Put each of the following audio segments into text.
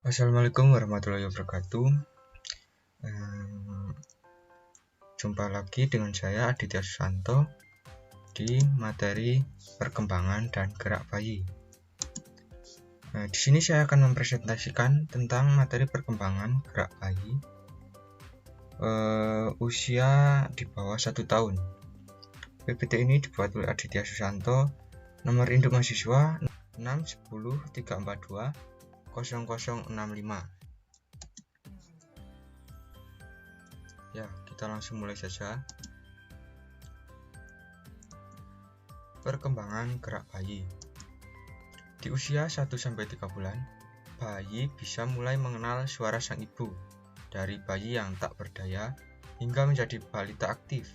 Assalamualaikum warahmatullahi wabarakatuh. Jumpa lagi dengan saya Aditya Susanto di materi perkembangan dan gerak bayi. Di sini saya akan mempresentasikan tentang materi perkembangan gerak bayi usia di bawah 1 tahun. PPT ini dibuat oleh Aditya Susanto, nomor induk mahasiswa 610 342 0065. Ya, kita langsung mulai saja. Perkembangan gerak bayi. Di usia 1-3 bulan, bayi bisa mulai mengenal suara sang ibu, dari bayi yang tak berdaya hingga menjadi balita aktif.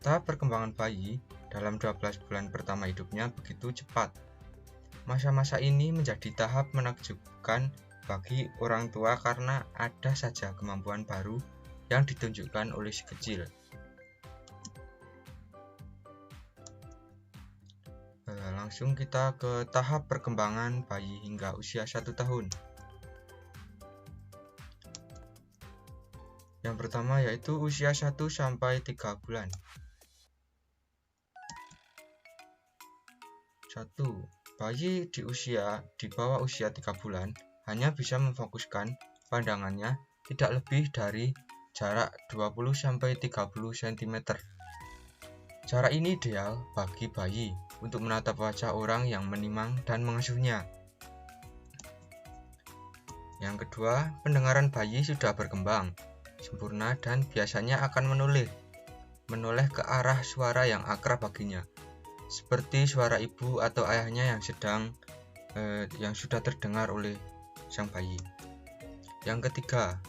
Tahap perkembangan bayi dalam 12 bulan pertama hidupnya begitu cepat. Masa-masa ini menjadi tahap menakjubkan bagi orang tua karena ada saja kemampuan baru yang ditunjukkan oleh si kecil. Langsung kita ke tahap perkembangan bayi hingga usia 1 tahun. Yang pertama yaitu usia 1-3 bulan. 1. Bayi di bawah usia 3 bulan hanya bisa memfokuskan pandangannya tidak lebih dari jarak 20-30 cm. Jarak ini ideal bagi bayi untuk menatap wajah orang yang menimang dan mengasuhnya. Yang kedua, pendengaran bayi sudah berkembang sempurna dan biasanya akan menoleh ke arah suara yang akrab baginya, seperti suara ibu atau ayahnya yang sudah terdengar oleh sang bayi. Yang ketiga,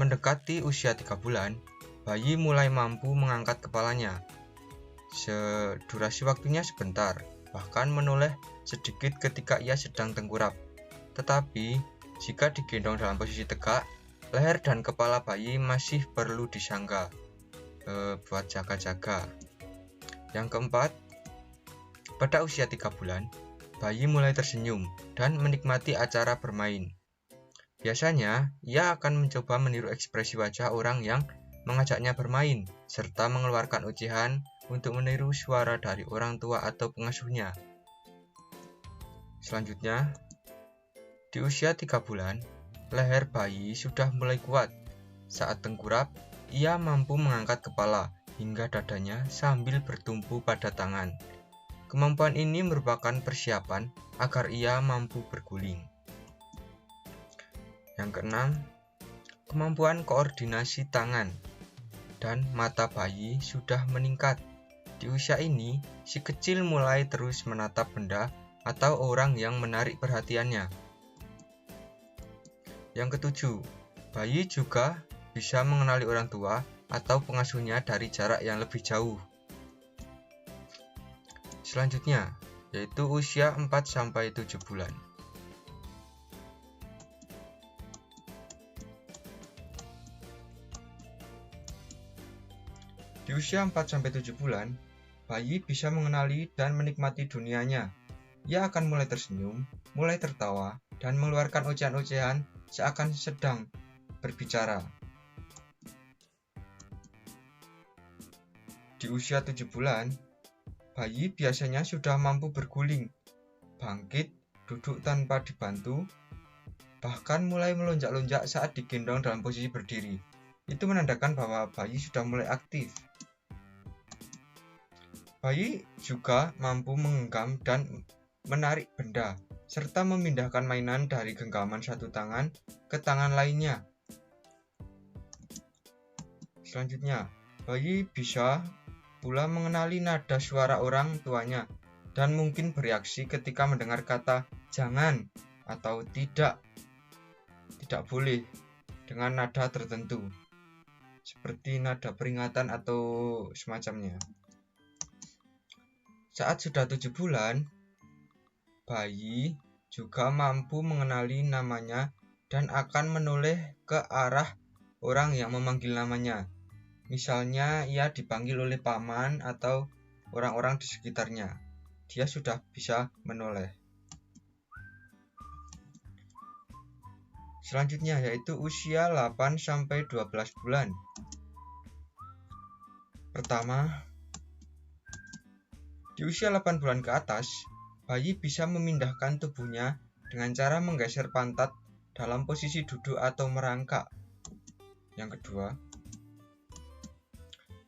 mendekati usia 3 bulan, bayi mulai mampu mengangkat kepalanya. Durasi waktunya sebentar, bahkan menoleh sedikit ketika ia sedang tengkurap. Tetapi, jika digendong dalam posisi tegak, leher dan kepala bayi masih perlu disangga buat jaga-jaga. Yang keempat, pada usia 3 bulan, bayi mulai tersenyum dan menikmati acara bermain. Biasanya, ia akan mencoba meniru ekspresi wajah orang yang mengajaknya bermain, serta mengeluarkan ocehan untuk meniru suara dari orang tua atau pengasuhnya. Selanjutnya, di usia 3 bulan, leher bayi sudah mulai kuat. Saat tengkurap, ia mampu mengangkat kepala hingga dadanya sambil bertumpu pada tangan. Kemampuan ini merupakan persiapan agar ia mampu berguling. Yang keenam, kemampuan koordinasi tangan dan mata bayi sudah meningkat. Di usia ini, si kecil mulai terus menatap benda atau orang yang menarik perhatiannya. Yang ketujuh, bayi juga bisa mengenali orang tua atau pengasuhnya dari jarak yang lebih jauh. Selanjutnya, yaitu usia 4-7 bulan. Di usia 4-7 bulan, bayi bisa mengenali dan menikmati dunianya. Ia akan mulai tersenyum, mulai tertawa, dan mengeluarkan ocehan-ocehan seakan sedang berbicara. Di usia 7 bulan, bayi biasanya sudah mampu berguling, bangkit, duduk tanpa dibantu, bahkan mulai melonjak-lonjak saat digendong dalam posisi berdiri. Itu menandakan bahwa bayi sudah mulai aktif. Bayi juga mampu menggenggam dan menarik benda, serta memindahkan mainan dari genggaman satu tangan ke tangan lainnya. Selanjutnya, bayi bisa pula mengenali nada suara orang tuanya dan mungkin bereaksi ketika mendengar kata jangan atau tidak boleh dengan nada tertentu, seperti nada peringatan atau semacamnya. Saat sudah 7 bulan, bayi juga mampu mengenali namanya dan akan menoleh ke arah orang yang memanggil namanya. Misalnya ia dipanggil oleh paman atau orang-orang di sekitarnya. Dia sudah bisa menoleh. Selanjutnya yaitu usia 8-12 bulan. Pertama, di usia 8 bulan ke atas, bayi bisa memindahkan tubuhnya dengan cara menggeser pantat dalam posisi duduk atau merangkak. Yang kedua,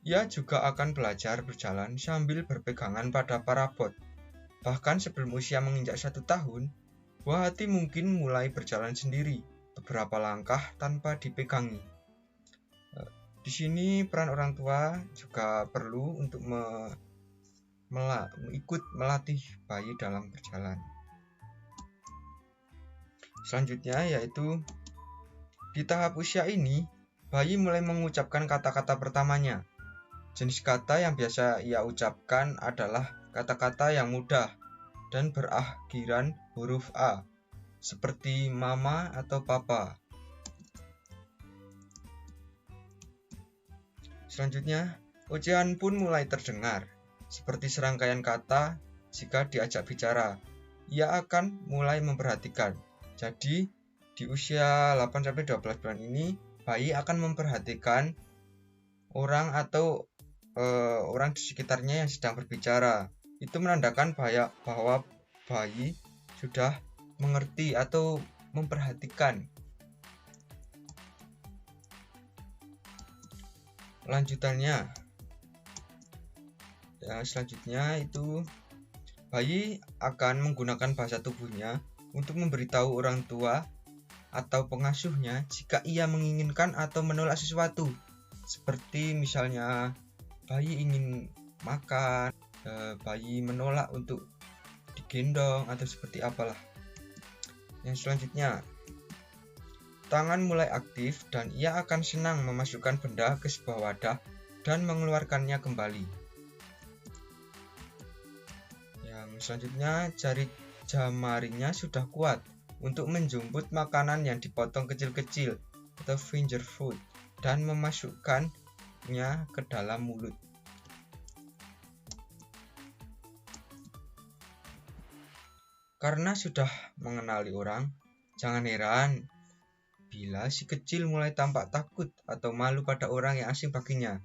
ia juga akan belajar berjalan sambil berpegangan pada parabot. Bahkan sebelum usia menginjak 1 tahun, buah hati mungkin mulai berjalan sendiri beberapa langkah tanpa dipegangi. Di sini peran orang tua juga perlu untuk ikut melatih bayi dalam berjalan. Selanjutnya yaitu di tahap usia ini, bayi mulai mengucapkan kata-kata pertamanya. Jenis kata yang biasa ia ucapkan adalah kata-kata yang mudah dan berakhiran huruf A, seperti mama atau papa. Selanjutnya, ocehan pun mulai terdengar, seperti serangkaian kata jika diajak bicara. Ia akan mulai memperhatikan. Jadi, di usia 8-12 bulan ini, bayi akan memperhatikan orang atau orang di sekitarnya yang sedang berbicara. Itu menandakan bahwa bayi sudah mengerti atau memperhatikan. Selanjutnya itu bayi akan menggunakan bahasa tubuhnya untuk memberitahu orang tua atau pengasuhnya jika ia menginginkan atau menolak sesuatu. Seperti misalnya bayi ingin makan, bayi menolak untuk digendong atau seperti apalah. Yang selanjutnya, tangan mulai aktif dan ia akan senang memasukkan benda ke sebuah wadah dan mengeluarkannya kembali. Yang selanjutnya, jari jemarinya sudah kuat untuk menjemput makanan yang dipotong kecil-kecil atau finger food dan memasukkannya ke dalam mulut. Karena sudah mengenali orang, jangan heran bila si kecil mulai tampak takut atau malu pada orang yang asing baginya.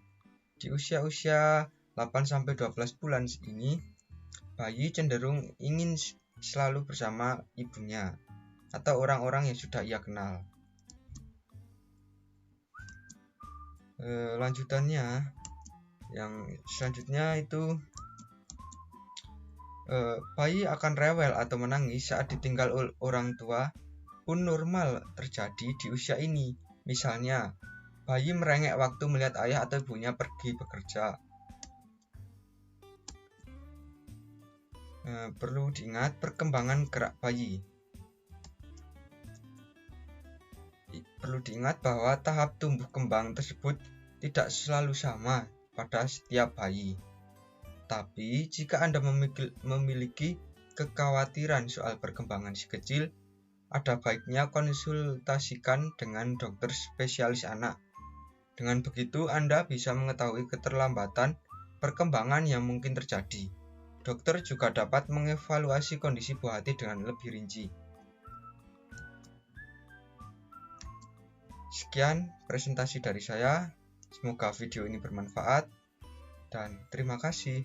Di usia-usia 8-12 bulan ini, bayi cenderung ingin selalu bersama ibunya atau orang-orang yang sudah ia kenal. Lanjutannya, yang selanjutnya itu bayi akan rewel atau menangis saat ditinggal orang tua pun normal terjadi di usia ini. Misalnya, bayi merengek waktu melihat ayah atau ibunya pergi bekerja. Perlu diingat perkembangan gerak bayi. Perlu diingat bahwa tahap tumbuh kembang tersebut tidak selalu sama pada setiap bayi. Tapi jika Anda memiliki kekhawatiran soal perkembangan si kecil, ada baiknya konsultasikan dengan dokter spesialis anak. Dengan begitu, Anda bisa mengetahui keterlambatan perkembangan yang mungkin terjadi. Dokter juga dapat mengevaluasi kondisi buah hati dengan lebih rinci. Sekian presentasi dari saya. Semoga video ini bermanfaat dan terima kasih.